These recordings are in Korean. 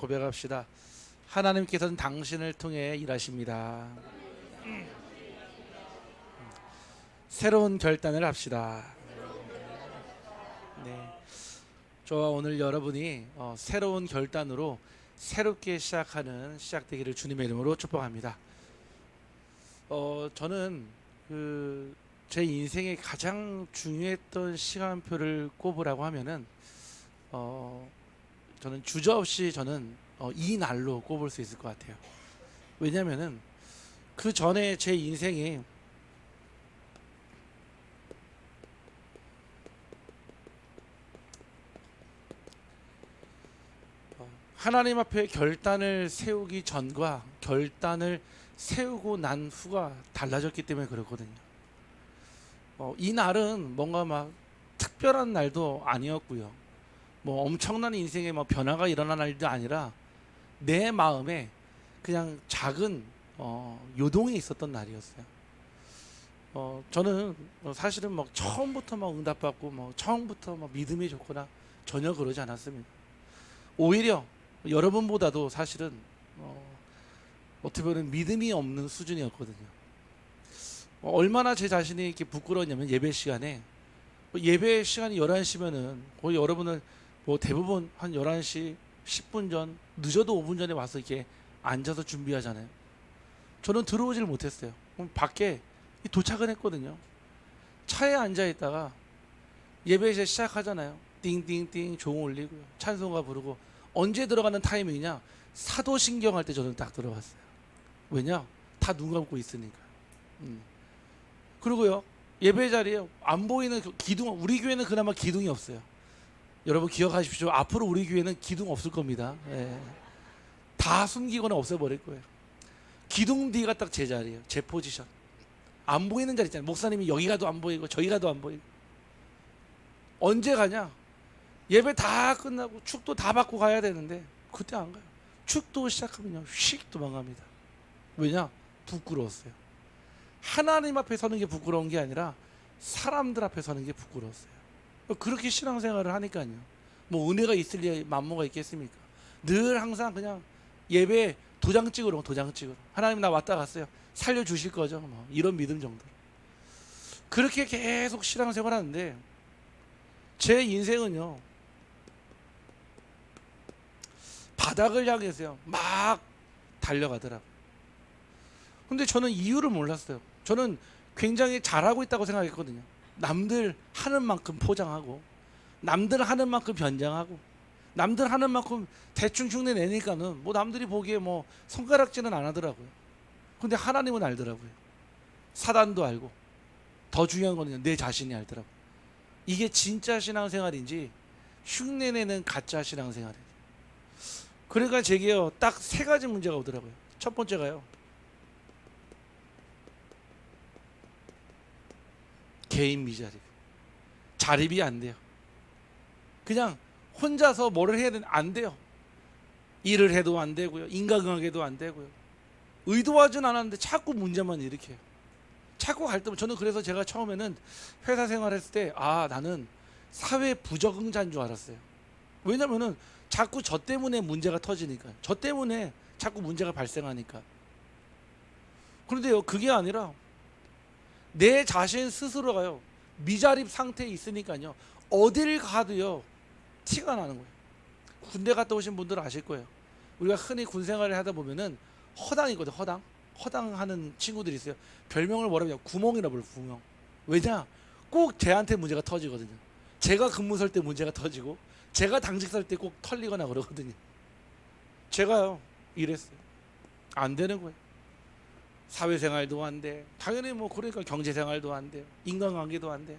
고백합시다. 하나님께서는 당신을 통해 일하십니다. 새로운 결단을 합시다. 네, 저와 오늘 여러분이 새로운 결단으로 새롭게 시작되기를 주님의 이름으로 축복합니다. 저는 제 인생에 가장 중요했던 시간표를 꼽으라고 하면은 저는 주저없이 이 날로 꼽을 수 있을 것 같아요. 왜냐면은 그 전에 제 인생에 하나님 앞에 결단을 세우기 전과 결단을 세우고 난 후가 달라졌기 때문에 그렇거든요. 이 날은 뭔가 막 특별한 날도 아니었고요. 뭐 엄청난 인생에 뭐 변화가 일어난 날도 아니라 내 마음에 그냥 작은 요동이 있었던 날이었어요. 저는 사실은 막 처음부터 막 응답받고 뭐 처음부터 막 믿음이 좋거나 전혀 그러지 않았습니다. 오히려 여러분보다도 사실은 어떻게 보면 믿음이 없는 수준이었거든요. 얼마나 제 자신이 이렇게 부끄러웠냐면 예배 시간에 예배 시간이 11시면은 거의 여러분은 뭐 대부분 한 11시 10분 전, 늦어도 5분 전에 와서 이렇게 앉아서 준비하잖아요. 저는 들어오질 못했어요. 밖에 도착은 했거든요. 차에 앉아 있다가 예배 이제 시작하잖아요. 띵띵띵 종 울리고요. 찬송가 부르고 언제 들어가는 타이밍이냐? 사도신경 할 때 저는 딱 들어갔어요. 왜냐? 다 눈 감고 있으니까. 그리고요. 예배 자리에 안 보이는 기둥, 우리 교회는 그나마 기둥이 없어요. 여러분 기억하십시오. 앞으로 우리 교회는 기둥 없을 겁니다. 예. 다 숨기거나 없애버릴 거예요. 기둥 뒤가 딱 제 자리예요. 제 포지션. 안 보이는 자리 있잖아요. 목사님이 여기 가도 안 보이고 저기 가도 안 보이고. 언제 가냐? 예배 다 끝나고 축도 다 받고 가야 되는데 그때 안 가요. 축도 시작하면요 휙 도망갑니다. 왜냐? 부끄러웠어요. 하나님 앞에 서는 게 부끄러운 게 아니라 사람들 앞에 서는 게 부끄러웠어요. 그렇게 신앙생활을 하니까요. 뭐 은혜가 있을 리 만무가 있겠습니까? 늘 항상 그냥 예배 도장 찍으러 하나님 나 왔다 갔어요. 살려주실 거죠. 뭐 이런 믿음 정도. 그렇게 계속 신앙생활 하는데 제 인생은요 바닥을 향해서요 막 달려가더라고요. 근데 저는 이유를 몰랐어요. 저는 굉장히 잘하고 있다고 생각했거든요. 남들 하는 만큼 포장하고 남들 하는 만큼 변장하고 남들 하는 만큼 대충 흉내 내니까는 뭐 남들이 보기에 뭐 손가락질은 안 하더라고요. 근데 하나님은 알더라고요. 사단도 알고 더 중요한 거는 내 자신이 알더라고요. 이게 진짜 신앙생활인지 흉내내는 가짜 신앙생활이에요. 그러니까 제게요 딱 세 가지 문제가 오더라고요. 첫 번째가요 개인 미자립. 자립이 안 돼요. 그냥 혼자서 뭐를 해야 되는 안 돼요. 일을 해도 안 되고요. 인간관계도 안 되고요. 의도하진 않았는데 자꾸 문제만 일으켜요. 자꾸 갈등. 저는 그래서 제가 처음에는 회사 생활했을 때 나는 사회 부적응자인 줄 알았어요. 왜냐면은 자꾸 저 때문에 문제가 터지니까. 저 때문에 자꾸 문제가 발생하니까. 그런데요 그게 아니라 내 자신 스스로가요 미자립 상태에 있으니까요 어딜 가도요 티가 나는 거예요. 군대 갔다 오신 분들은 아실 거예요. 우리가 흔히 군 생활을 하다 보면은 허당이거든. 허당하는 친구들이 있어요. 별명을 뭐라고 해요? 구멍이라 불러요. 구멍. 왜냐? 꼭 쟤한테 문제가 터지거든요. 제가 근무 설 때 문제가 터지고 제가 당직 설 때 꼭 털리거나 그러거든요. 제가요 이랬어요. 안 되는 거예요. 사회생활도 안 돼. 당연히 뭐 그러니까 경제생활도 안 돼요. 인간관계도 안 돼.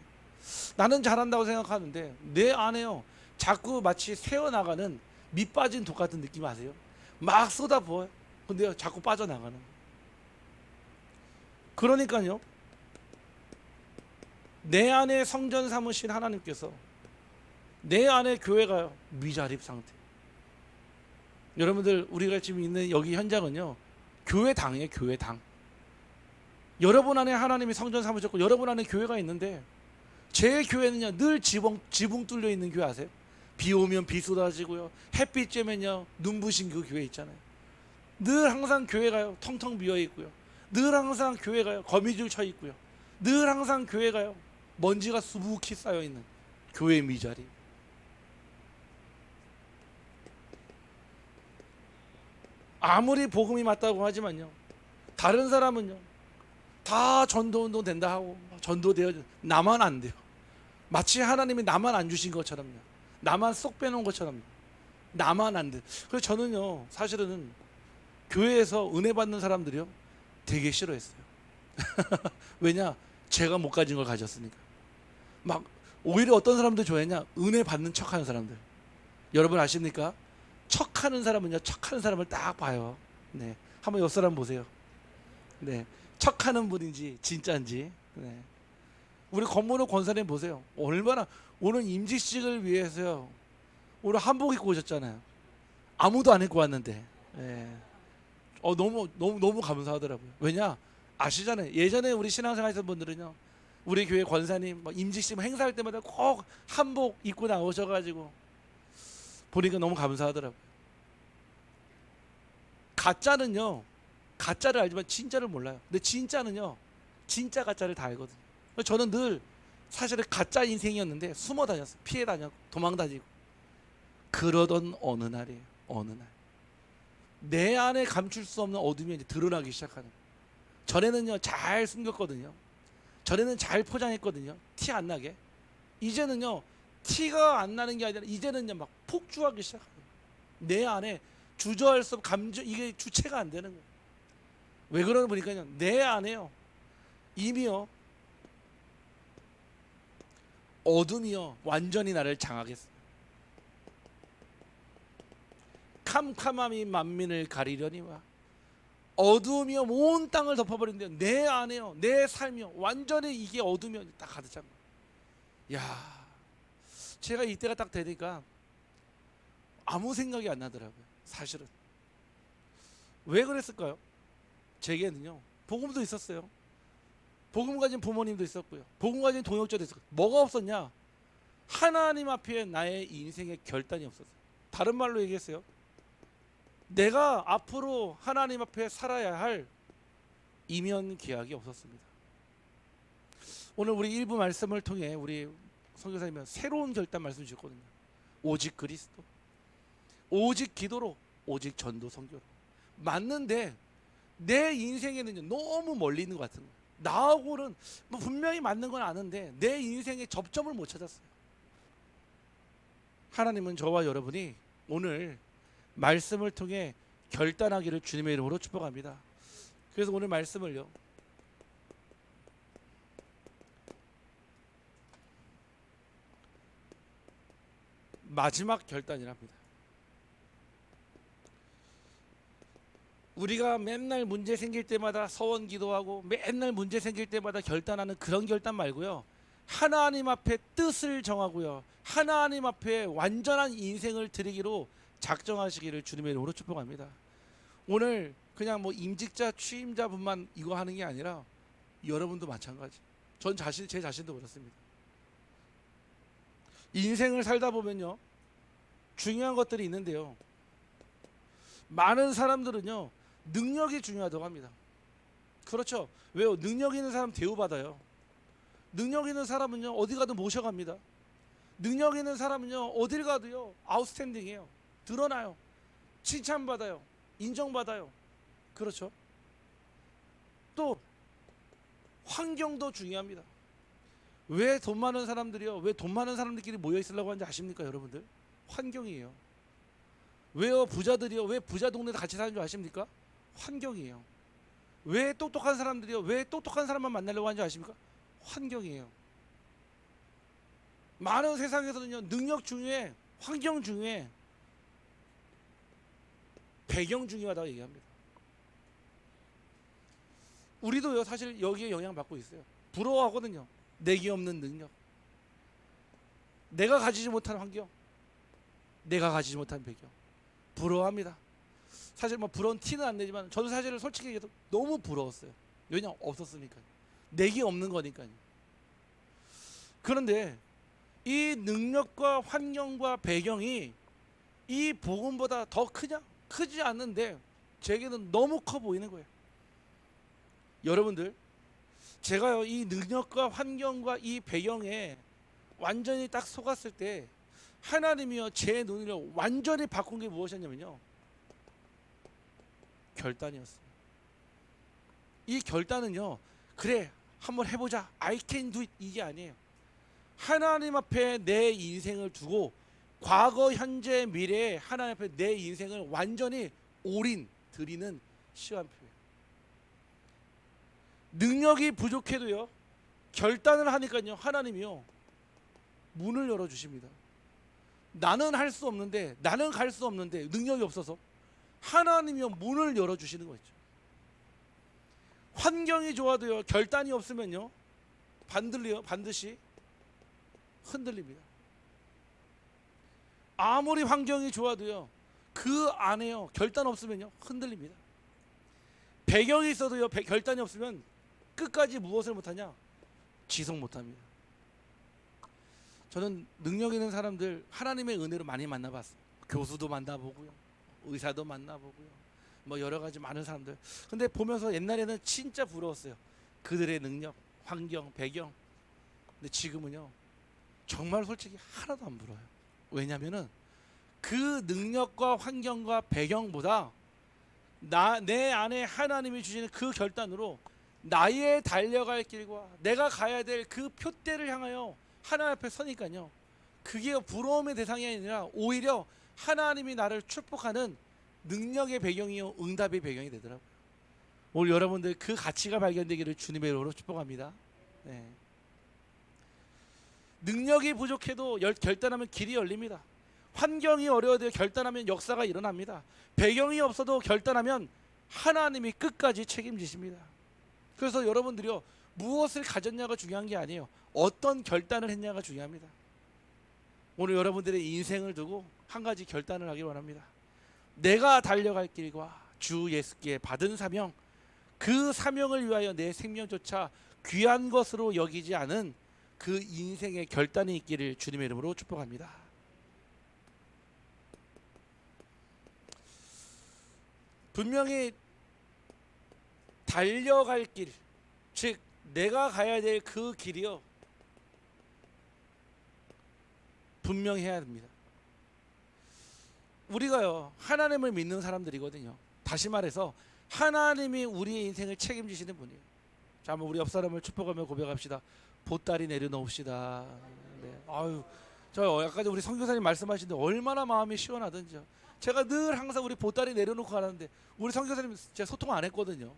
나는 잘한다고 생각하는데 내 안에요 자꾸 마치 새어나가는 밑 빠진 독 같은 느낌 아세요? 막 쏟아부어요. 근데요 자꾸 빠져나가는. 그러니까요 내 안에 성전 삼으신 하나님께서 내 안에 교회가 미자립 상태. 여러분들 우리가 지금 있는 여기 현장은요 교회당이에요. 교회당. 여러분 안에 하나님이 성전 삼으셨고 여러분 안에 교회가 있는데 제 교회는요 늘 지붕 뚫려 있는 교회 아세요? 비 오면 비 쏟아지고요. 햇빛 쬐면요 눈부신 그 교회 있잖아요. 늘 항상 교회가요 텅텅 비어 있고요. 늘 항상 교회가요 거미줄 쳐 있고요. 늘 항상 교회가요 먼지가 수북히 쌓여 있는 교회 미자리. 아무리 복음이 맞다고 하지만요, 다른 사람은요 다 전도운동 된다 하고 전도되어, 나만 안 돼요. 마치 하나님이 나만 안 주신 것처럼요, 나만 쏙 빼놓은 것처럼 나만 안 돼. 그래서 저는요 사실은 교회에서 은혜 받는 사람들이요 되게 싫어했어요. 왜냐? 제가 못 가진 걸 가졌으니까. 막 오히려 어떤 사람들 좋아했냐? 은혜 받는 척하는 사람들. 여러분 아십니까? 척하는 사람은요 척하는 사람을 딱 봐요. 네, 한번 옆 사람 보세요. 네, 척하는 분인지 진짜인지. 네. 우리 권문호 권사님 보세요. 얼마나 오늘 임직식을 위해서요 오늘 한복 입고 오셨잖아요. 아무도 안 입고 왔는데. 네. 너무 감사하더라고요. 왜냐? 아시잖아요. 예전에 우리 신앙생활 하셨던 분들은요 우리 교회 권사님 임직식 행사할 때마다 꼭 한복 입고 나오셔가지고 보니까 너무 감사하더라고요. 가짜는요 가짜를 알지만 진짜를 몰라요. 근데 진짜는요 진짜 가짜를 다 알거든요. 저는 늘 사실은 가짜 인생이었는데 숨어 다녔어요. 피해 다녔고 도망 다니고. 그러던 어느 날이에요. 어느 날 내 안에 감출 수 없는 어둠이 이제 드러나기 시작하는. 전에는요 잘 숨겼거든요. 전에는 잘 포장했거든요. 티 안 나게. 이제는요 티가 안 나는 게 아니라 이제는요 막 폭주하기 시작해요. 내 안에 주저할 수 없는 감정, 이게 주체가 안 되는 거예요. 왜 그러나 보니까요 내 안에요 이미요 어둠이요 완전히 나를 장악했어요. 캄캄함이 만민을 가리려니와 어둠이요 온 땅을 덮어버리는데 내 안에요 내 삶이요 완전히 이게 어둠이요 딱 가득 찬 거예요. 야, 제가 이때가 딱 되니까 아무 생각이 안 나더라고요. 사실은 왜 그랬을까요? 제게는요 복음도 있었어요. 복음 가진 부모님도 있었고요. 복음 가진 동역자도 있었고. 뭐가 없었냐? 하나님 앞에 나의 인생의 결단이 없었어요. 다른 말로 얘기했어요. 내가 앞으로 하나님 앞에 살아야 할 이면 계약이 없었습니다. 오늘 우리 일부 말씀을 통해 우리 선교사님은 새로운 결단 말씀 주셨거든요. 오직 그리스도, 오직 기도로, 오직 전도 선교로. 맞는데 내 인생에는요 너무 멀리 있는 것 같은 거예요. 나하고는 뭐 분명히 맞는 건 아는데 내 인생의 접점을 못 찾았어요. 하나님은 저와 여러분이 오늘 말씀을 통해 결단하기를 주님의 이름으로 축복합니다. 그래서 오늘 말씀을요 마지막 결단이랍니다. 우리가 맨날 문제 생길 때마다 서원 기도하고 맨날 문제 생길 때마다 결단하는 그런 결단 말고요, 하나님 앞에 뜻을 정하고요 하나님 앞에 완전한 인생을 드리기로 작정하시기를 주님의 이름으로 축복합니다. 오늘 그냥 뭐 임직자 취임자분만 이거 하는 게 아니라 여러분도 마찬가지. 제 자신도 그렇습니다. 인생을 살다 보면요 중요한 것들이 있는데요, 많은 사람들은요 능력이 중요하다고 합니다. 그렇죠. 왜요? 능력 있는 사람 대우받아요. 능력 있는 사람은요 어디 가도 모셔갑니다. 능력 있는 사람은요 어딜 가도요 아웃스탠딩해요. 드러나요. 칭찬받아요. 인정받아요. 그렇죠. 또 환경도 중요합니다. 왜 돈 많은 사람들이요 왜 돈 많은 사람들끼리 모여 있으려고 하는지 아십니까 여러분들? 환경이에요. 왜요? 부자들이요 왜 부자 동네에서 같이 사는 줄 아십니까? 환경이에요. 왜 똑똑한 사람들이요 왜 똑똑한 사람만 만나려고 하는지 아십니까? 환경이에요. 많은 세상에서는요 능력 중요해, 환경 중요해, 배경 중요하다고 얘기합니다. 우리도요 사실 여기에 영향받고 있어요. 부러워하거든요. 내게 없는 능력, 내가 가지지 못한 환경, 내가 가지지 못한 배경, 부러워합니다. 사실 뭐 부러운 티는 안 내지만 저도 사실 솔직히 얘기해서 너무 부러웠어요. 왜냐? 없었으니까요. 내게 없는 거니까요. 그런데 이 능력과 환경과 배경이 이 복음보다 더 크냐? 크지 않는데 제게는 너무 커 보이는 거예요. 여러분들, 제가요 이 능력과 환경과 이 배경에 완전히 딱 속았을 때 하나님이요 제 눈을 완전히 바꾼 게 무엇이었냐면요, 결단이었어요. 이 결단은요, 그래 한번 해보자, I can do it, 이게 아니에요. 하나님 앞에 내 인생을 두고 과거 현재 미래에 하나님 앞에 내 인생을 완전히 올인 드리는 시간표예요. 능력이 부족해도요 결단을 하니까요 하나님이요 문을 열어주십니다. 나는 할 수 없는데, 나는 갈 수 없는데, 능력이 없어서 하나님이요 문을 열어주시는 거죠. 환경이 좋아도요 결단이 없으면요 반드시 흔들립니다. 아무리 환경이 좋아도요 그 안에요 결단 없으면요 흔들립니다. 배경이 있어도요 결단이 없으면 끝까지 무엇을 못하냐? 지속 못합니다. 저는 능력 있는 사람들 하나님의 은혜로 많이 만나봤어요. 교수도 만나보고요, 의사도 만나보고요, 뭐 여러 가지 많은 사람들. 근데 보면서 옛날에는 진짜 부러웠어요. 그들의 능력, 환경, 배경. 근데 지금은요 정말 솔직히 하나도 안 부러워요. 왜냐면은 그 능력과 환경과 배경보다 내 안에 하나님이 주시는 그 결단으로 나의 달려갈 길과 내가 가야 될 그 표대를 향하여 하나님 앞에 서니까요, 그게 부러움의 대상이 아니라 오히려 하나님이 나를 축복하는 능력의 배경이요 응답의 배경이 되더라고요. 오늘 여러분들 그 가치가 발견되기를 주님의 이름으로 축복합니다. 네. 능력이 부족해도 결단하면 길이 열립니다. 환경이 어려워도 결단하면 역사가 일어납니다. 배경이 없어도 결단하면 하나님이 끝까지 책임지십니다. 그래서 여러분들이요 무엇을 가졌냐가 중요한 게 아니에요. 어떤 결단을 했냐가 중요합니다. 오늘 여러분들의 인생을 두고 한 가지 결단을 하기 원합니다. 내가 달려갈 길과 주 예수께 받은 사명, 그 사명을 위하여 내 생명조차 귀한 것으로 여기지 않은 그 인생의 결단이 있기를 주님의 이름으로 축복합니다. 분명히 달려갈 길, 즉 내가 가야 될 그 길이요 분명히 해야 됩니다. 우리가요 하나님을 믿는 사람들이거든요. 다시 말해서 하나님이 우리의 인생을 책임지시는 분이에요. 자, 한번 우리 옆 사람을 축복하며 고백합시다. 보따리 내려놓읍시다. 네. 아유, 저 아까 우리 선교사님 말씀하시는데 얼마나 마음이 시원하든지요. 제가 늘 항상 우리 보따리 내려놓고 가는데 우리 선교사님 제가 소통 안 했거든요.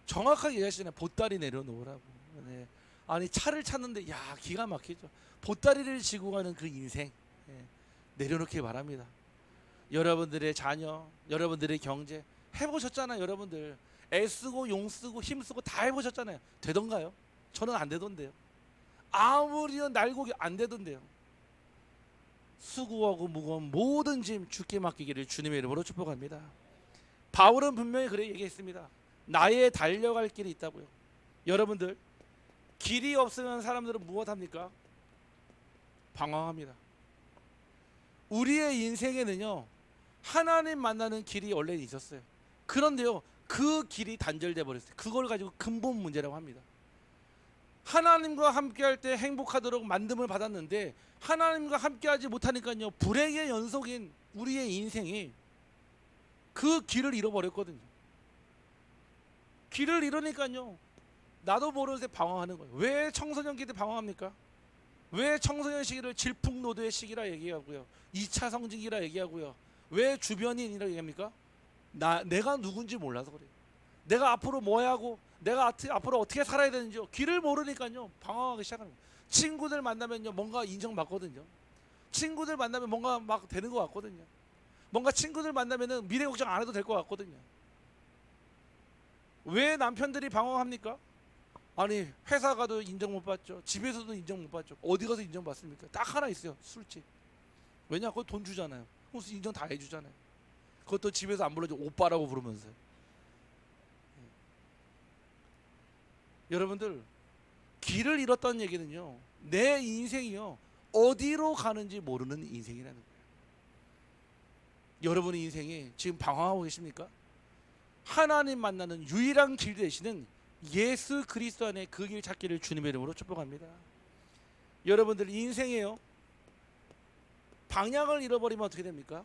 정확하게 얘기하시잖아요. 보따리 내려놓으라고. 네. 아니 차를 찾는데 야 기가 막히죠. 보따리를 지고 가는 그 인생, 내려놓기 바랍니다. 여러분들의 자녀, 여러분들의 경제 해보셨잖아요. 여러분들 애쓰고 용쓰고 힘쓰고 다 해보셨잖아요. 되던가요? 저는 안 되던데요. 아무리 날고기 안 되던데요. 수고하고 무거운 모든 짐 주께 맡기기를 주님의 이름으로 축복합니다. 바울은 분명히 그래 얘기했습니다. 나의 달려갈 길이 있다고요. 여러분들 길이 없으면 사람들은 무엇합니까? 방황합니다. 우리의 인생에는요 하나님 만나는 길이 원래 있었어요. 그런데요 그 길이 단절돼 버렸어요. 그걸 가지고 근본 문제라고 합니다. 하나님과 함께할 때 행복하도록 만듦을 받았는데 하나님과 함께하지 못하니까요 불행의 연속인 우리의 인생이 그 길을 잃어버렸거든요. 길을 잃으니까요 나도 모르는 새 방황하는 거예요. 왜 청소년기 때 방황합니까? 왜 청소년 시기를 질풍노도의 시기라 얘기하고요, 2차 성징기라 얘기하고요, 왜 주변인이라 얘기합니까? 내가 누군지 몰라서 그래요. 내가 앞으로 뭐 해야 하고 내가 앞으로 어떻게 살아야 되는지요 길을 모르니까요 방황하기 시작하는 거예요. 친구들 만나면요 뭔가 인정받거든요. 친구들 만나면 뭔가 막 되는 것 같거든요. 뭔가 친구들 만나면은 미래 걱정 안 해도 될 것 같거든요. 왜 남편들이 방황합니까? 아니 회사 가도 인정 못 받죠. 집에서도 인정 못 받죠. 어디 가서 인정 받습니까? 딱 하나 있어요. 술집. 왜냐? 그거 돈 주잖아요. 그래서 인정 다 해주잖아요. 그것도 집에서 안 불러줘. 오빠라고 부르면서. 여러분들 길을 잃었다는 얘기는요 내 인생이요 어디로 가는지 모르는 인생이라는 거예요. 여러분의 인생이 지금 방황하고 계십니까? 하나님 만나는 유일한 길 되시는 예수 그리스도 안에 그 길 찾기를 주님의 이름으로 축복합니다. 여러분들 인생에요, 방향을 잃어버리면 어떻게 됩니까?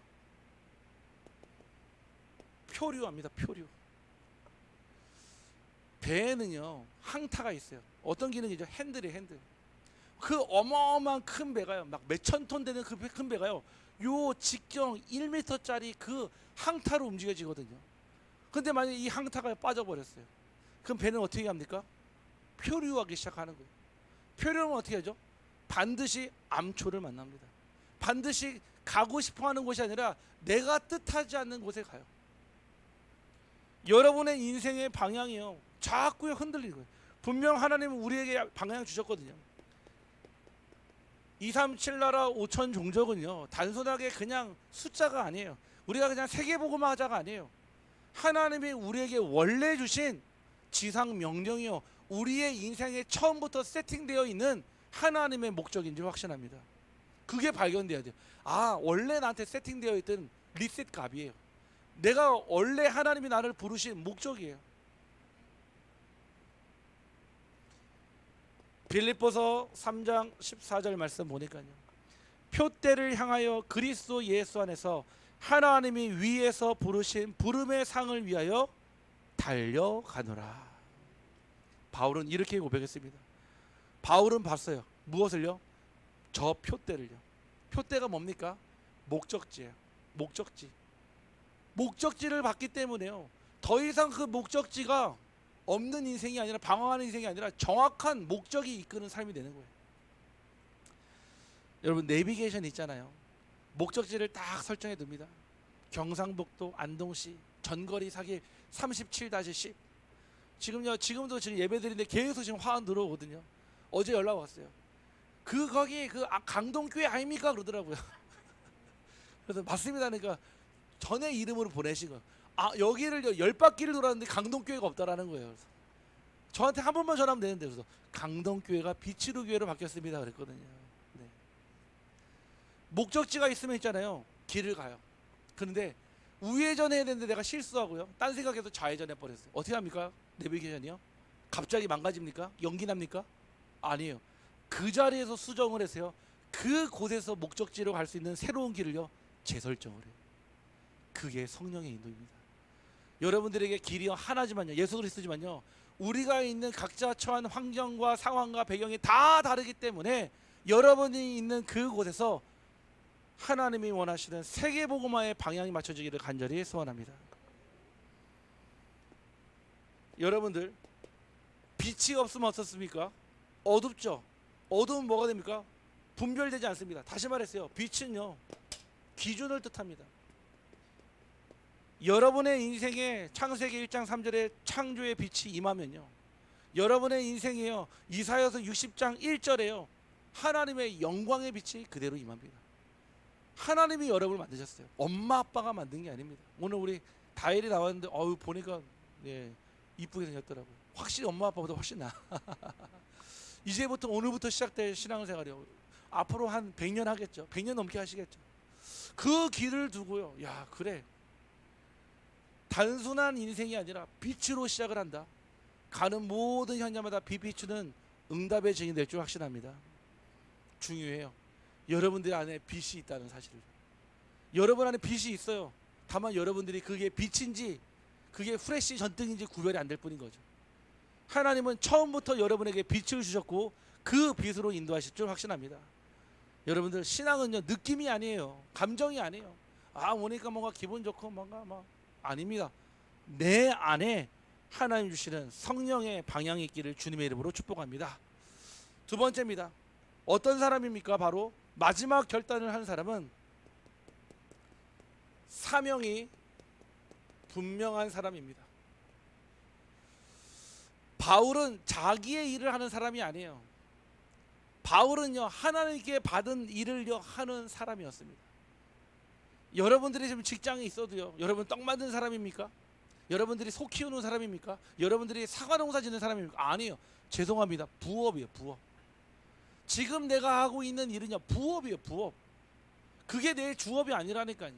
표류합니다. 표류. 배에는요 항타가 있어요. 어떤 기능이죠? 핸들이에요. 핸들. 그 어마어마한 큰 배가요, 막 몇천 톤 되는 그 큰 배가요, 요 직경 1m짜리 그 항타로 움직여지거든요. 근데 만약에 이 항타가 빠져버렸어요. 그럼 배는 어떻게 합니까? 표류하기 시작하는 거예요. 표류하면 어떻게 하죠? 반드시 암초를 만납니다. 반드시 가고 싶어하는 곳이 아니라 내가 뜻하지 않는 곳에 가요. 여러분의 인생의 방향이요 자꾸 흔들리는 거예요. 분명 하나님은 우리에게 방향 주셨거든요. 237 나라 5천 종족은요 단순하게 그냥 숫자가 아니에요. 우리가 그냥 세계복음화 하자가 아니에요. 하나님이 우리에게 원래 주신 지상 명령이요 우리의 인생에 처음부터 세팅되어 있는 하나님의 목적인지 확신합니다. 그게 발견돼야 돼요. 아, 원래 나한테 세팅되어 있던 리셋 값이에요. 내가 원래 하나님이 나를 부르신 목적이에요. 빌립보서 3장 14절 말씀 보니까요, 표대를 향하여 그리스도 예수 안에서 하나님이 위에서 부르신 부름의 상을 위하여 달려가노라. 바울은 이렇게 고백했습니다. 바울은 봤어요. 무엇을요? 저 표대를요. 표대가 뭡니까? 목적지예요. 목적지. 목적지를 봤기 때문에요, 더 이상 그 목적지가 없는 인생이 아니라 방황하는 인생이 아니라 정확한 목적이 이끄는 삶이 되는 거예요. 여러분 내비게이션 있잖아요. 목적지를 딱 설정해 둡니다. 경상북도 안동시 전거리 사기 37-10. 지금도 지금 예배드리는데 계속 지금 화환 들어오거든요. 어제 연락 왔어요. 거기 강동교회 아닙니까? 그러더라고요. 그래서 맞습니다. 그러니까 전에 이름으로 보내신 거예요. 아, 여기를 10바퀴를 돌았는데 강동교회가 없다라는 거예요. 그래서 저한테 한 번만 전화하면 되는데, 그래서 강동교회가 비치루 교회로 바뀌었습니다 그랬거든요. 네. 목적지가 있으면 있잖아요, 길을 가요. 그런데 우회전해야 되는데 내가 실수하고요 딴 생각해서 좌회전해 버렸어요. 어떻게 합니까? 내비게이션이요? 갑자기 망가집니까? 연기 납니까? 아니에요. 그 자리에서 수정을 해서요 그곳에서 목적지로 갈 수 있는 새로운 길을요 재설정을 해요. 그게 성령의 인도입니다. 여러분들에게 길이 하나지만요, 예수 그리스도지만요, 우리가 있는 각자 처한 환경과 상황과 배경이 다 다르기 때문에 여러분이 있는 그곳에서 하나님이 원하시는 세계복음화의 방향이 맞춰지기를 간절히 소원합니다. 여러분들 빛이 없으면 어떻습니까? 어둡죠. 어두운 뭐가 됩니까? 분별되지 않습니다. 다시 말했어요, 빛은요 기준을 뜻합니다. 여러분의 인생에 창세기 1장 3절에 창조의 빛이 임하면요, 여러분의 인생에요 이사야서 60장 1절에요 하나님의 영광의 빛이 그대로 임합니다. 하나님이 여러분을 만드셨어요. 엄마 아빠가 만든 게 아닙니다. 오늘 우리 다일이 나왔는데 보니까 이쁘게 생겼더라고요. 확실히 엄마 아빠보다 훨씬 나아. 이제부터 오늘부터 시작될 신앙생활이요 앞으로 한 100년 하겠죠. 100년 넘게 하시겠죠. 그 길을 두고요, 야 그래, 단순한 인생이 아니라 빛으로 시작을 한다. 가는 모든 현장마다 빛 비추는 응답의 증인 될 줄 확신합니다. 중요해요. 여러분들 안에 빛이 있다는 사실을. 여러분 안에 빛이 있어요. 다만 여러분들이 그게 빛인지 그게 후레쉬 전등인지 구별이 안 될 뿐인 거죠. 하나님은 처음부터 여러분에게 빛을 주셨고 그 빛으로 인도하실 줄 확신합니다. 여러분들 신앙은요 느낌이 아니에요. 감정이 아니에요. 오니까 뭔가 기분 좋고 뭔가 아닙니다. 내 안에 하나님 주시는 성령의 방향이 있기를 주님의 이름으로 축복합니다. 두 번째입니다. 어떤 사람입니까? 바로 마지막 결단을 한 사람은 사명이 분명한 사람입니다. 바울은 자기의 일을 하는 사람이 아니에요. 바울은요 하나님께 받은 일을요 하는 사람이었습니다. 여러분들이 지금 직장에 있어도요, 여러분 떡 만든 사람입니까? 여러분들이 소 키우는 사람입니까? 여러분들이 사과 농사 짓는 사람입니까? 아니에요. 죄송합니다. 부업이에요. 부업. 지금 내가 하고 있는 일은요, 부업이에요. 부업. 그게 내 주업이 아니라니까요.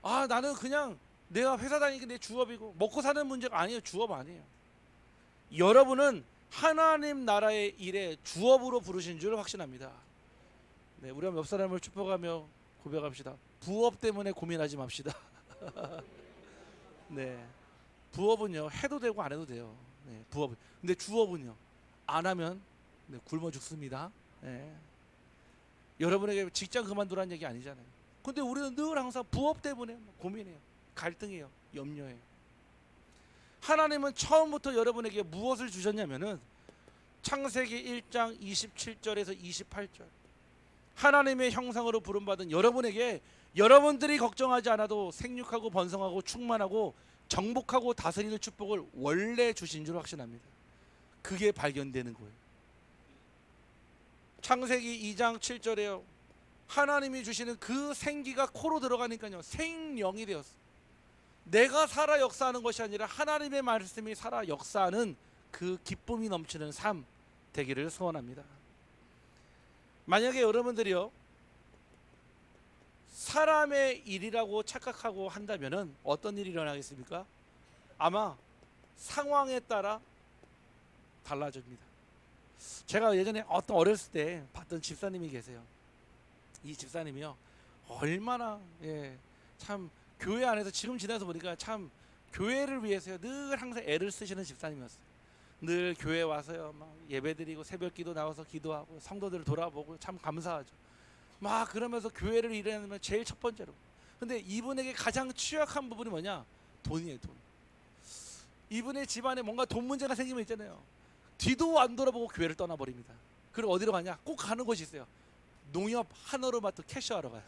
아, 나는 그냥 내가 회사 다니는 게 내 주업이고 먹고 사는 문제가 아니에요. 주업 아니에요. 여러분은 하나님 나라의 일에 주업으로 부르신 줄 확신합니다. 네, 우리 옆 사람을 축복하며 고백합시다. 부업 때문에 고민하지 맙시다. 네, 부업은요 해도 되고 안 해도 돼요. 네, 부업. 근데 주업은요 안 하면 네, 굶어 죽습니다. 네. 여러분에게 직장 그만두라는 얘기 아니잖아요. 근데 우리는 늘 항상 부업 때문에 고민해요. 갈등해요. 염려해요. 하나님은 처음부터 여러분에게 무엇을 주셨냐면은 창세기 1장 27절에서 28절 하나님의 형상으로 부름받은 여러분에게 여러분들이 걱정하지 않아도 생육하고 번성하고 충만하고 정복하고 다스리는 축복을 원래 주신 줄 확신합니다. 그게 발견되는 거예요. 창세기 2장 7절에요. 하나님이 주시는 그 생기가 코로 들어가니까요. 생령이 되었어요. 내가 살아 역사하는 것이 아니라 하나님의 말씀이 살아 역사하는 그 기쁨이 넘치는 삶 되기를 소원합니다. 만약에 여러분들이요 사람의 일이라고 착각하고 한다면은 어떤 일이 일어나겠습니까? 아마 상황에 따라 달라집니다. 제가 예전에 어떤 어렸을 때 봤던 집사님이 계세요. 이 집사님이요 얼마나 참 교회 안에서 지금 지나서 보니까 참 교회를 위해서요 늘 항상 애를 쓰시는 집사님이었어요. 늘 교회 와서요 막 예배드리고 새벽기도 나와서 기도하고 성도들을 돌아보고 참 감사하죠. 막 그러면서 교회를 일하면 제일 첫 번째로. 근데 이분에게 가장 취약한 부분이 뭐냐? 돈이에요. 돈. 이분의 집안에 뭔가 돈 문제가 생기면 있잖아요. 뒤도 안 돌아보고 교회를 떠나버립니다. 그리고 어디로 가냐? 꼭 가는 곳이 있어요. 농협 하나로마트 캐셔하러 가요.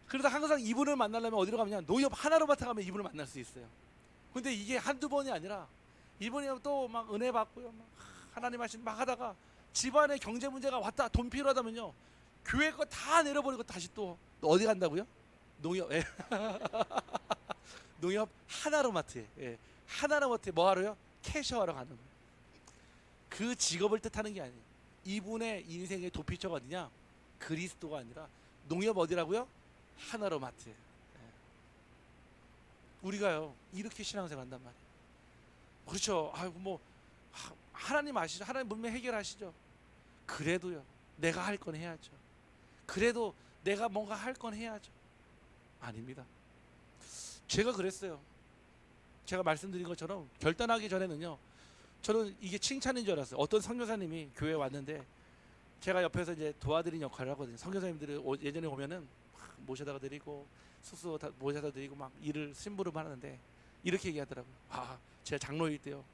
그러다 항상 이분을 만나려면 어디로 가면 농협 하나로마트 가면 이분을 만날 수 있어요. 근데 이게 한두 번이 아니라 이분이 또 막 은혜 받고요. 막 하나님 하신 막 하다가 집안에 경제 문제가 왔다 돈 필요하다면요. 교회 거 다 내려버리고 다시 또 어디 간다고요? 농협. 농협 하나로마트에. 하나로마트에 뭐 하러요? 캐셔하러 가는 거예요. 그 직업을 뜻하는 게 아니에요. 이분의 인생의 도피처가 어디냐? 그리스도가 아니라 농협 어디라고요? 하나로마트. 우리가요 이렇게 신앙생활 한단 말이에요. 그렇죠. 아이고 뭐 하나님 아시죠? 하나님 분명 해결하시죠. 그래도요 내가 할 건 해야죠. 그래도 내가 뭔가 할 건 해야죠. 아닙니다. 제가 그랬어요. 제가 말씀드린 것처럼 결단하기 전에는요 저는 이게 칭찬인 줄 알았어요. 어떤 선교사님이 교회에 왔는데 제가 옆에서 이제 도와드린 역할을 하거든요. 선교사님들이 예전에 오면은 모셔다 드리고 숙소 모셔다 드리고 막 일을 심부름 하는데 이렇게 얘기하더라고요. 아, 제가 장로일 때요.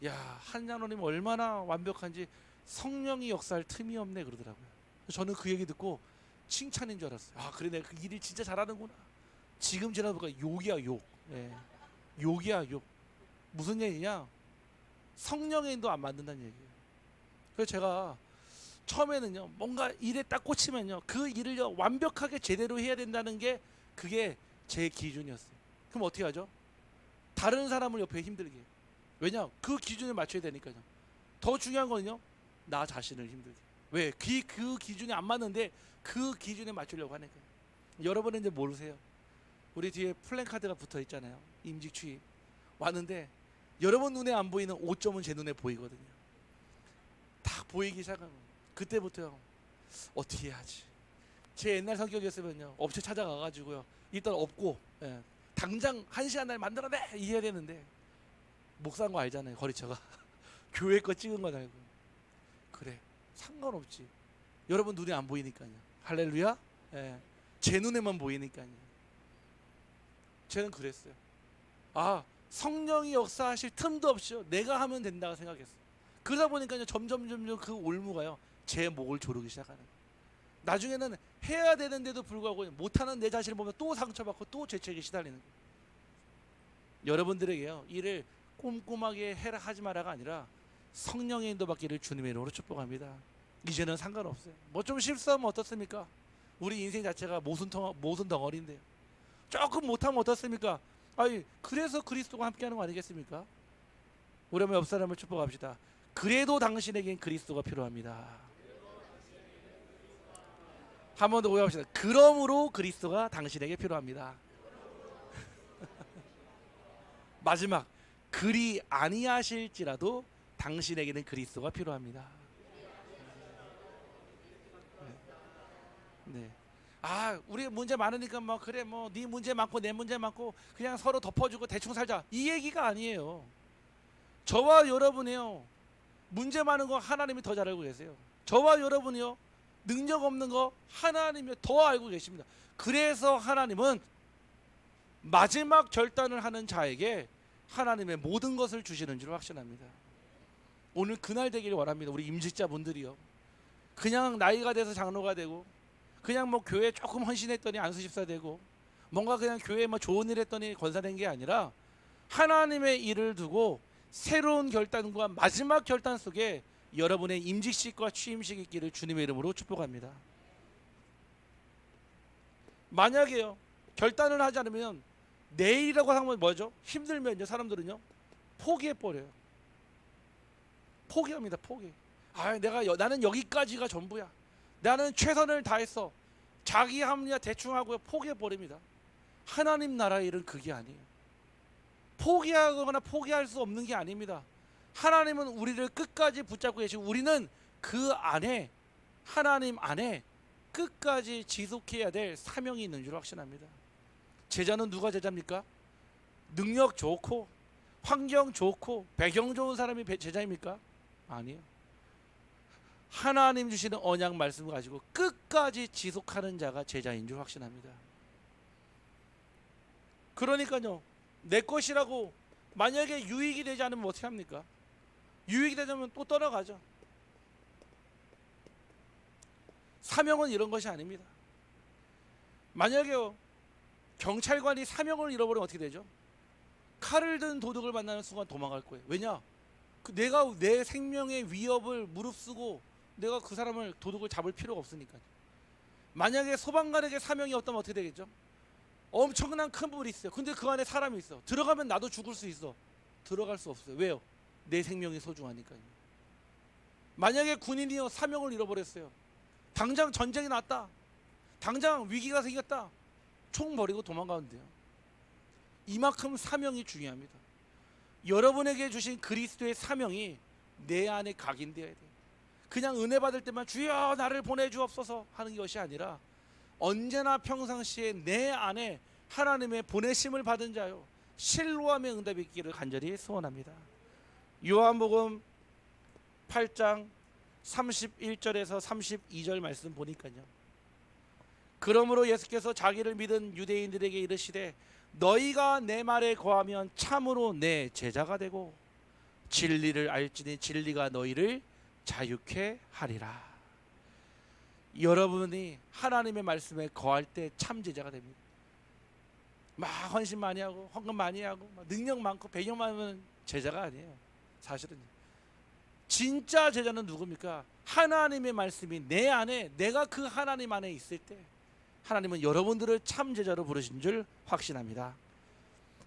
야, 한 장로님 얼마나 완벽한지 성령이 역사할 틈이 없네 그러더라고요. 저는 그 얘기 듣고 칭찬인 줄 알았어요. 아, 그래 내가 그 일을 진짜 잘하는구나. 지금 지나보니까 욕이야 욕. 욕이야 욕. 무슨 얘기냐? 성령의 인도 안 만든다는 얘기예요. 그래서 제가 처음에는요 뭔가 일에 딱 꽂히면요 그 일을요 완벽하게 제대로 해야 된다는 게 그게 제 기준이었어요. 그럼 어떻게 하죠? 다른 사람을 옆에 힘들게 해요. 왜냐? 그 기준에 맞춰야 되니까요. 더 중요한 거는요 나 자신을 힘들게. 왜? 그 기준이 안 맞는데 그 기준에 맞추려고 하는 거예요. 여러분은 이제 모르세요. 우리 뒤에 플랜카드가 붙어 있잖아요. 임직 취임 왔는데 여러분 눈에 안 보이는 5점은 제 눈에 보이거든요. 딱 보이기 시작하면 그때부터요 어떻게 해야지. 제 옛날 성격이었으면요 업체 찾아가가지고요 일단 없고 당장 1시간 날 만들어내 이해야 되는데 목사인 거 알잖아요. 거리처가 교회 거 찍은 거 알고 그래 상관없지. 여러분 눈에 안 보이니까요. 할렐루야. 제 눈에만 보이니까요. 저는 그랬어요. 아, 성령이 역사하실 틈도 없이 내가 하면 된다고 생각했어요. 그러다 보니까요 점점 그 올무가요 제 목을 조르기 시작하는 거예요. 나중에는 해야 되는데도 불구하고 못하는 내 자신을 보면 또 상처받고 또 죄책에 시달리는 거예요. 여러분들에게요 일을 꼼꼼하게 해라 하지 마라가 아니라 성령의 인도받기를 주님의 이름으로 축복합니다. 이제는 상관없어요. 뭐 좀 실수하면 어떻습니까? 우리 인생 자체가 모순 덩어리인데요. 조금 못하면 어떻습니까? 아니 그래서 그리스도가 함께하는 거 아니겠습니까? 우리 한번 옆 사람을 축복합시다. 그래도 당신에겐 그리스도가 필요합니다. 한 번 더 고백합시다. 그러므로 그리스도가 당신에게 필요합니다. 마지막, 그리 아니하실지라도 당신에게는 그리스도가 필요합니다. 네. 아, 우리 문제 많으니까 뭐 그래 뭐 네 문제 많고 내 문제 많고 그냥 서로 덮어주고 대충 살자, 이 얘기가 아니에요. 저와 여러분이요, 문제 많은 거 하나님이 더 잘 알고 계세요. 저와 여러분이요, 능력 없는 거 하나님이 더 알고 계십니다. 그래서 하나님은 마지막 결단을 하는 자에게 하나님의 모든 것을 주시는 줄 확신합니다. 오늘 그날 되기를 원합니다. 우리 임직자분들이요, 그냥 나이가 돼서 장로가 되고 그냥 뭐 교회 조금 헌신했더니 안수집사 되고 뭔가 그냥 교회에 뭐 좋은 일 했더니 권사 된 게 아니라 하나님의 일을 두고 새로운 결단과 마지막 결단 속에 여러분의 임직식과 취임식 있기를 주님의 이름으로 축복합니다. 만약에요, 결단을 하지 않으면 내일이라고 하면 뭐죠? 힘들면요, 사람들은요 포기해버려요. 포기합니다. 포기. 아, 나는 여기까지가 전부야. 나는 최선을 다했어. 자기 합리화 대충 하고요, 포기해버립니다. 하나님 나라의 일은 그게 아니에요. 포기하거나 포기할 수 없는 게 아닙니다. 하나님은 우리를 끝까지 붙잡고 계시고 우리는 그 안에, 하나님 안에 끝까지 지속해야 될 사명이 있는 줄 확신합니다. 제자는 누가 제자입니까? 능력 좋고 환경 좋고 배경 좋은 사람이 제자입니까? 아니에요. 하나님 주시는 언약 말씀을 가지고 끝까지 지속하는 자가 제자인 줄 확신합니다. 그러니까요, 내 것이라고 만약에 유익이 되지 않으면 어떻게 합니까? 유익이 되자면 또 떠나가죠. 사명은 이런 것이 아닙니다. 만약에요, 경찰관이 사명을 잃어버리면 어떻게 되죠? 칼을 든 도둑을 만나는 순간 도망갈 거예요. 왜냐? 내가 내 생명의 위협을 무릅쓰고 내가 그 사람을, 도둑을 잡을 필요가 없으니까요. 만약에 소방관에게 사명이 없다면 어떻게 되겠죠? 엄청난 큰 불이 있어요. 근데 그 안에 사람이 있어. 들어가면 나도 죽을 수 있어. 들어갈 수 없어요. 왜요? 내 생명이 소중하니까요. 만약에 군인이요, 사명을 잃어버렸어요. 당장 전쟁이 났다, 당장 위기가 생겼다, 총 버리고 도망가는데요. 이만큼 사명이 중요합니다. 여러분에게 주신 그리스도의 사명이 내 안에 각인되어야 돼요. 그냥 은혜 받을 때만 주여 나를 보내주옵소서 하는 것이 아니라 언제나 평상시에 내 안에 하나님의 보내심을 받은 자요, 신뢰함의 응답이 있기를 간절히 소원합니다. 요한복음 8장 31절에서 32절 말씀 보니까요, 그러므로 예수께서 자기를 믿은 유대인들에게 이르시되 너희가 내 말에 거하면 참으로 내 제자가 되고 진리를 알지니 진리가 너희를 자유케 하리라. 여러분이 하나님의 말씀에 거할 때 참 제자가 됩니다. 막 헌신 많이 하고 헌금 많이 하고 능력 많고 배경 많으면 제자가 아니에요. 사실은 진짜 제자는 누굽니까? 하나님의 말씀이 내 안에, 내가 그 하나님 안에 있을 때 하나님은 여러분들을 참 제자로 부르신 줄 확신합니다.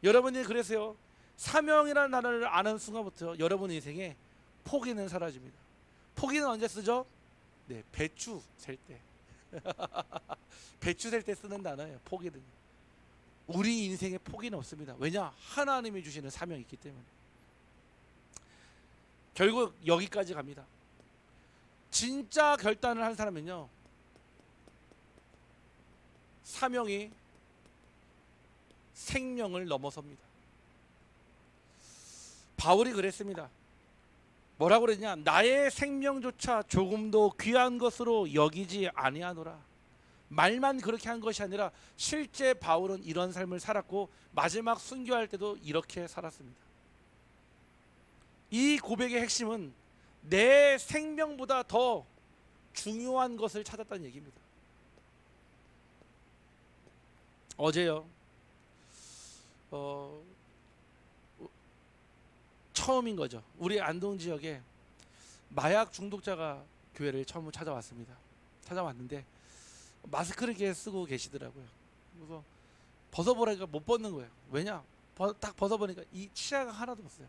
여러분이 그래서요, 사명이라는 단어를 아는 순간부터 여러분 인생에 포기는 사라집니다. 포기는 언제 쓰죠? 네, 배추 셀 때. 배추 셀 때 쓰는 단어예요, 포기는. 우리 인생에 포기는 없습니다. 왜냐? 하나님이 주시는 사명이 있기 때문에. 결국 여기까지 갑니다. 진짜 결단을 한 사람은요, 사명이 생명을 넘어섭니다. 바울이 그랬습니다. 뭐라고 그랬냐? 나의 생명조차 조금도 귀한 것으로 여기지 아니하노라. 말만 그렇게 한 것이 아니라 실제 바울은 이런 삶을 살았고 마지막 순교할 때도 이렇게 살았습니다. 이 고백의 핵심은 내 생명보다 더 중요한 것을 찾았다는 얘기입니다. 어제요, 처음인 거죠. 우리 안동 지역에 마약 중독자가 교회를 처음 찾아왔습니다. 찾아왔는데 마스크를 이렇게 쓰고 계시더라고요. 그래서 벗어보라니까 못 벗는 거예요. 왜냐? 딱 벗어보니까 이 치아가 하나도 없어요.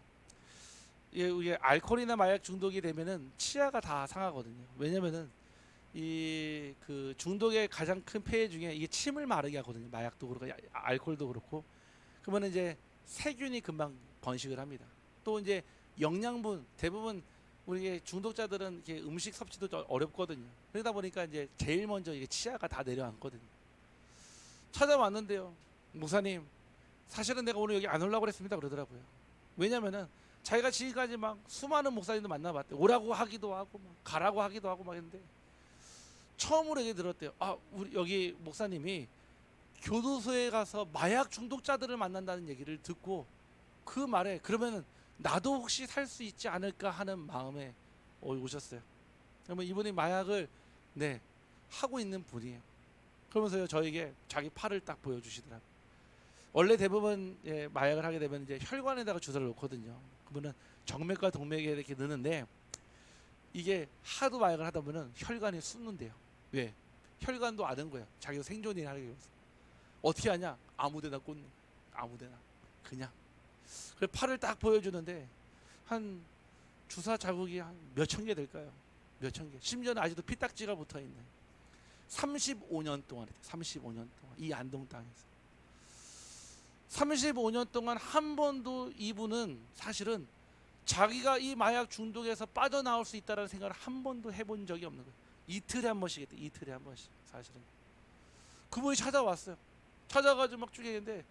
이게 알코올이나 마약 중독이 되면은 치아가 다 상하거든요. 왜냐면은 이 그 중독의 가장 큰 폐해 중에 이게 침을 마르게 하거든요. 마약도 그렇고 알코올도 그렇고. 그러면 이제 세균이 금방 번식을 합니다. 또 이제 영양분 대부분 우리 중독자들은 이렇게 음식 섭취도 좀 어렵거든요. 그러다 보니까 이제 제일 먼저 이게 치아가 다 내려앉거든요. 찾아왔는데요. 목사님, 사실은 내가 오늘 여기 안 오려고 그랬습니다. 그러더라고요. 왜냐면은 자기가 지금까지 막 수많은 목사님도 만나봤대. 오라고 하기도 하고 막 가라고 하기도 하고 막 했는데 처음으로 얘기 들었대요. 아, 우리 여기 목사님이 교도소에 가서 마약 중독자들을 만난다는 얘기를 듣고 그 말에 그러면은 나도 혹시 살 수 있지 않을까 하는 마음에 오셨어요. 그러면 이분이 마약을 네 하고 있는 분이에요. 그러면서요 저에게 자기 팔을 딱 보여주시더라고요. 원래 대부분 마약을 하게 되면 이제 혈관에다가 주사를 놓거든요. 그러면은 정맥과 동맥에 이렇게 넣는데 이게 하도 마약을 하다 보면 혈관이 쑤는데요. 왜? 혈관도 아는 거예요. 자기가 생존이나 하기 위해서. 어떻게 하냐? 아무데나 꽂는 거예요. 아무데나 그냥. 그래서 팔을 딱 보여주는데 한 주사 자국이 한 몇천 개 될까요? 몇천 개. 심지어는 아직도 피딱지가 붙어 있는. 35년 동안 했대요. 35년 동안 이 안동 땅에서 35년 동안 한 번도 이분은 사실은 자기가 이 마약 중독에서 빠져나올 수 있다는 생각을 한 번도 해본 적이 없는 거예요. 이틀에 한 번씩 했대. 이틀에 한 번씩. 사실은 그분이 찾아왔어요. 찾아가지고 막 쭉 얘기했는데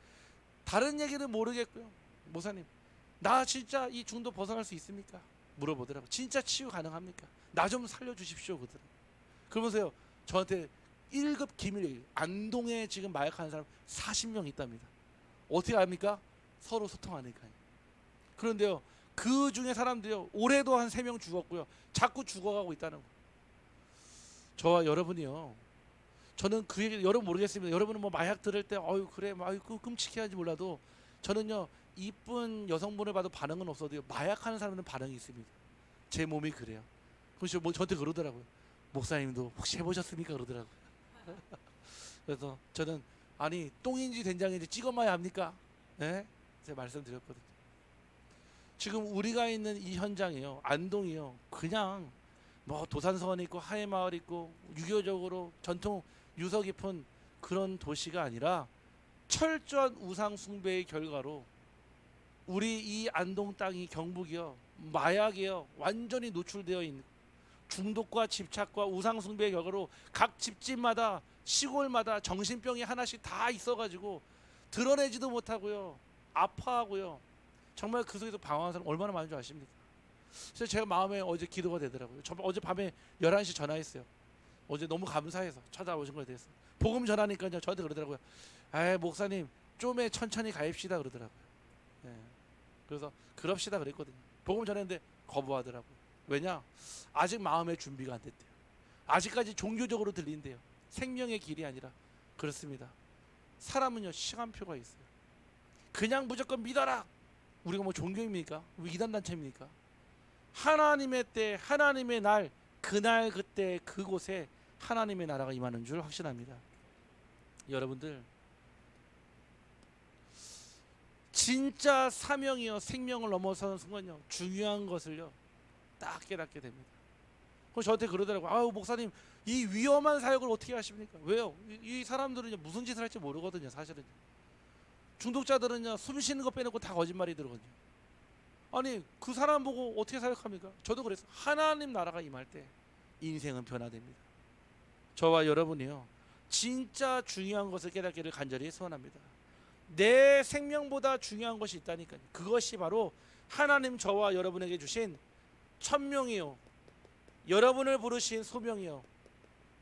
다른 얘기는 모르겠고요. 목사님, 나 진짜 이 중독 벗어날 수 있습니까? 물어보더라고요. 진짜 치유 가능합니까? 나 좀 살려주십시오. 그러더라고요. 그러면서요 저한테 1급 기밀 얘기. 안동에 지금 마약하는 사람 40명 있답니다. 어떻게 압니까? 서로 소통하니까요. 그런데요 그 중에 사람들이요 올해도 한 3명 죽었고요. 자꾸 죽어가고 있다는 거. 저와 여러분이요. 저는 그 얘기 여러분 모르겠습니다. 여러분은 뭐 마약 들을 때 어유 그래 아유 그 끔찍해하지 몰라도 저는요 이쁜 여성분을 봐도 반응은 없어도요 마약하는 사람은 반응이 있습니다. 제 몸이 그래요. 그래서 뭐 저한테 그러더라고요. 목사님도 혹시 해보셨습니까? 그러더라고요. 그래서 저는 아니 똥인지 된장인지 찍어봐야 합니까? 네? 제가 말씀드렸거든요. 지금 우리가 있는 이 현장이요 안동이요 그냥 뭐 도산서원 있고 하회마을 있고 유교적으로 전통 유서 깊은 그런 도시가 아니라 철저한 우상 숭배의 결과로 우리 이 안동 땅이 경북이요 마약이요 완전히 노출되어 있는 중독과 집착과 우상 숭배의 결과로 각 집집마다 시골마다 정신병이 하나씩 다 있어가지고 드러내지도 못하고요 아파하고요 정말 그 속에서 방황하는 사람 얼마나 많은 줄 아십니까? 그래서 제가 마음에 어제 기도가 되더라고요. 어제 밤에 11시 전화했어요. 어제 너무 감사해서 찾아오신 거에 대해서 복음 전하니까요 저한테 그러더라고요. 아 목사님 좀에 천천히 가입시다 그러더라고요. 네. 그래서 그럽시다 그랬거든요. 복음 전했는데 거부하더라고요. 왜냐? 아직 마음의 준비가 안 됐대요. 아직까지 종교적으로 들린대요. 생명의 길이 아니라. 그렇습니다. 사람은요 시간표가 있어요. 그냥 무조건 믿어라. 우리가 뭐 종교입니까? 이단 단체입니까? 하나님의 때 하나님의 날 그날 그때 그곳에 하나님의 나라가 임하는 줄 확신합니다. 여러분들 진짜 사명이요 생명을 넘어서는 순간요 중요한 것을요 딱 깨닫게 됩니다. 그래서 저한테 그러더라고요. 아우 목사님 이 위험한 사역을 어떻게 하십니까? 왜요? 이 사람들은요 무슨 짓을 할지 모르거든요. 사실은 중독자들은요 숨 쉬는 거 빼놓고 다 거짓말이더라고요. 아니 그 사람 보고 어떻게 사역합니까? 저도 그랬어요. 하나님 나라가 임할 때 인생은 변화됩니다. 저와 여러분이요 진짜 중요한 것을 깨닫기를 간절히 소원합니다. 내 생명보다 중요한 것이 있다니까요. 그것이 바로 하나님 저와 여러분에게 주신 천명이요 여러분을 부르신 소명이요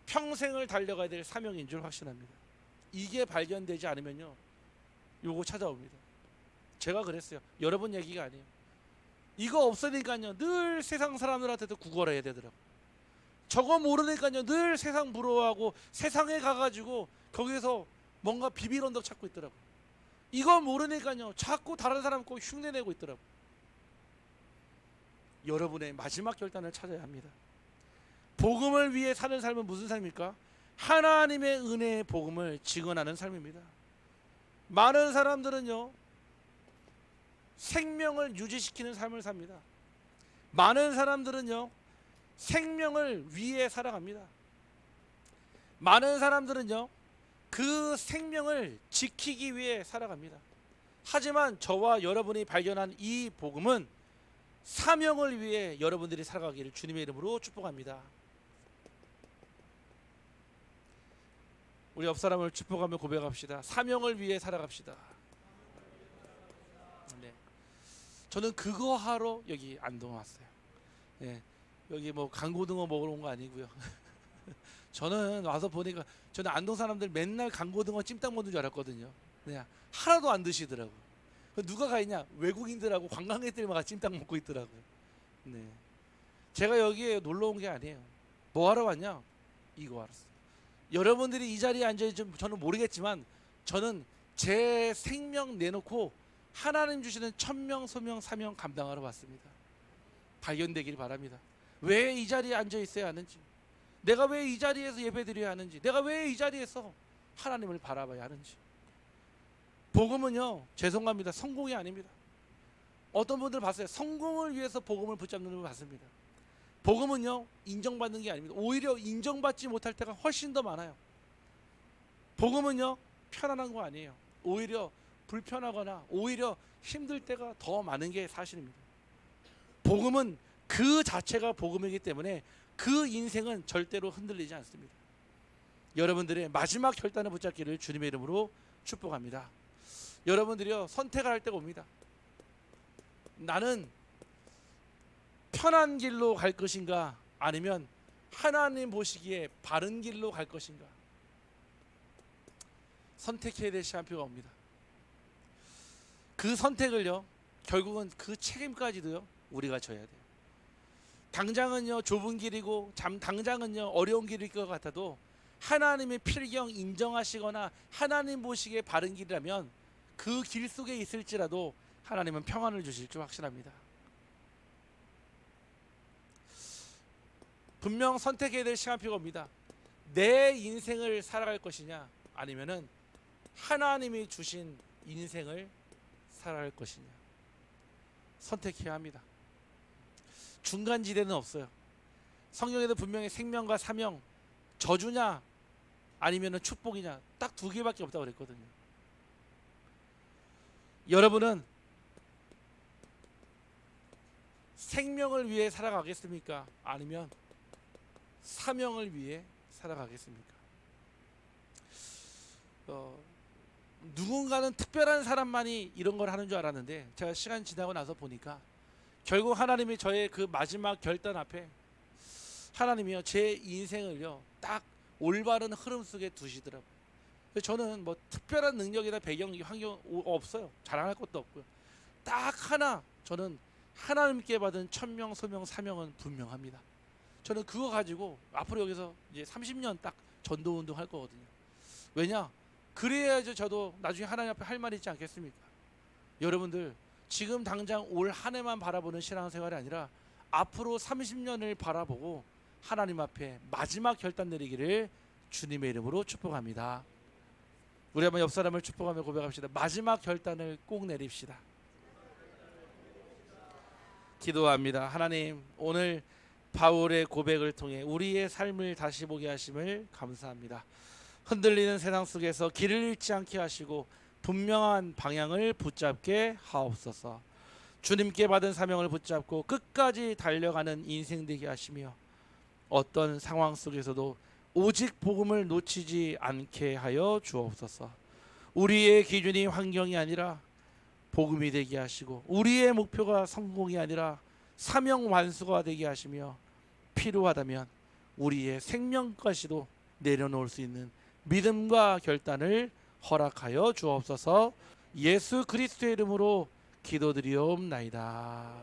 평생을 달려가야 될 사명인 줄 확신합니다. 이게 발견되지 않으면요 요거 찾아옵니다. 제가 그랬어요. 여러분 얘기가 아니에요. 이거 없으니까요 늘 세상 사람들한테도 구걸해야 되더라고요. 저거 모르니까요 늘 세상 부러워하고 세상에 가가지고 거기서 뭔가 비밀 언덕 찾고 있더라고요. 이거 모르니까요 자꾸 다른 사람 꼭 흉내내고 있더라고요. 여러분의 마지막 결단을 찾아야 합니다. 복음을 위해 사는 삶은 무슨 삶입니까? 하나님의 은혜의 복음을 증언하는 삶입니다. 많은 사람들은요 생명을 유지시키는 삶을 삽니다. 많은 사람들은요, 생명을 위해 살아갑니다. 많은 사람들은요, 그 생명을 지키기 위해 살아갑니다. 하지만 저와 여러분이 발견한 이 복음은 사명을 위해 여러분들이 살아가기를 주님의 이름으로 축복합니다. 우리 옆 사람을 축복하며 고백합시다. 사명을 위해 살아갑시다. 네. 저는 그거 하러 여기 안동 왔어요. 네. 여기 뭐 강고등어 먹으러 온 거 아니고요. 저는 와서 보니까 저는 안동 사람들 맨날 강고등어 찜닭 먹는 줄 알았거든요. 그냥 하나도 안 드시더라고. 누가 가 있냐? 외국인들하고 관광객들만 찜닭 먹고 있더라고요. 네. 제가 여기에 놀러 온 게 아니에요. 뭐 하러 왔냐? 이거 알았어요. 여러분들이 이 자리에 앉아 있는지 저는 모르겠지만 저는 제 생명 내놓고 하나님 주시는 천명, 소명, 사명 감당하러 왔습니다. 발견되길 바랍니다. 왜 이 자리에 앉아 있어야 하는지, 내가 왜 이 자리에서 예배드려야 하는지, 내가 왜 이 자리에서 하나님을 바라봐야 하는지. 복음은요, 죄송합니다, 성공이 아닙니다. 어떤 분들 봤어요. 성공을 위해서 복음을 붙잡는 걸 봤습니다. 복음은요, 인정받는 게 아닙니다. 오히려 인정받지 못할 때가 훨씬 더 많아요. 복음은요, 편안한 거 아니에요. 오히려 불편하거나 오히려 힘들 때가 더 많은 게 사실입니다. 복음은 그 자체가 복음이기 때문에 그 인생은 절대로 흔들리지 않습니다. 여러분들의 마지막 결단을 붙잡기를 주님의 이름으로 축복합니다. 여러분들이요, 선택을 할 때가 옵니다. 나는 편한 길로 갈 것인가, 아니면 하나님 보시기에 바른 길로 갈 것인가, 선택해야 될 시간표가 옵니다. 그 선택을요, 결국은 그 책임까지도요, 우리가 져야 돼요. 당장은요, 좁은 길이고 당장은요, 어려운 길일 것 같아도 하나님의 필경 인정하시거나 하나님 보시기에 바른 길이라면 그 길 속에 있을지라도 하나님은 평안을 주실 줄 확신합니다. 분명 선택해야 될 시간표가 옵니다. 내 인생을 살아갈 것이냐, 아니면은 하나님이 주신 인생을 살아갈 것이냐, 선택해야 합니다. 중간지대는 없어요. 성경에도 분명히 생명과 사명, 저주냐 아니면은 축복이냐, 딱 두 개밖에 없다고 그랬거든요. 여러분은 생명을 위해 살아가겠습니까? 아니면 사명을 위해 살아가겠습니까? 누군가는 특별한 사람만이 이런 걸 하는 줄 알았는데, 제가 시간 지나고 나서 보니까 결국 하나님이 저의 그 마지막 결단 앞에 하나님이요, 제 인생을요, 딱 올바른 흐름 속에 두시더라고요. 저는 뭐 특별한 능력이나 배경, 환경 없어요. 자랑할 것도 없고요. 딱 하나, 저는 하나님께 받은 천명, 소명, 사명은 분명합니다. 저는 그거 가지고 앞으로 여기서 이제 30년 딱 전도 운동 할 거거든요. 왜냐? 그래야죠, 저도 나중에 하나님 앞에 할 말이 있지 않겠습니까? 여러분들, 지금 당장 올 한 해만 바라보는 신앙생활이 아니라 앞으로 30년을 바라보고 하나님 앞에 마지막 결단 내리기를 주님의 이름으로 축복합니다. 우리 한번 옆 사람을 축복하며 고백합시다. 마지막 결단을 꼭 내립시다. 기도합니다. 하나님, 오늘 바울의 고백을 통해 우리의 삶을 다시 보게 하심을 감사합니다. 흔들리는 세상 속에서 길을 잃지 않게 하시고 분명한 방향을 붙잡게 하옵소서. 주님께 받은 사명을 붙잡고 끝까지 달려가는 인생 되게 하시며 어떤 상황 속에서도 오직 복음을 놓치지 않게 하여 주옵소서. 우리의 기준이 환경이 아니라 복음이 되게 하시고, 우리의 목표가 성공이 아니라 사명 완수가 되게 하시며, 필요하다면 우리의 생명까지도 내려놓을 수 있는 믿음과 결단을 허락하여 주옵소서. 예수 그리스도의 이름으로 기도드리옵나이다.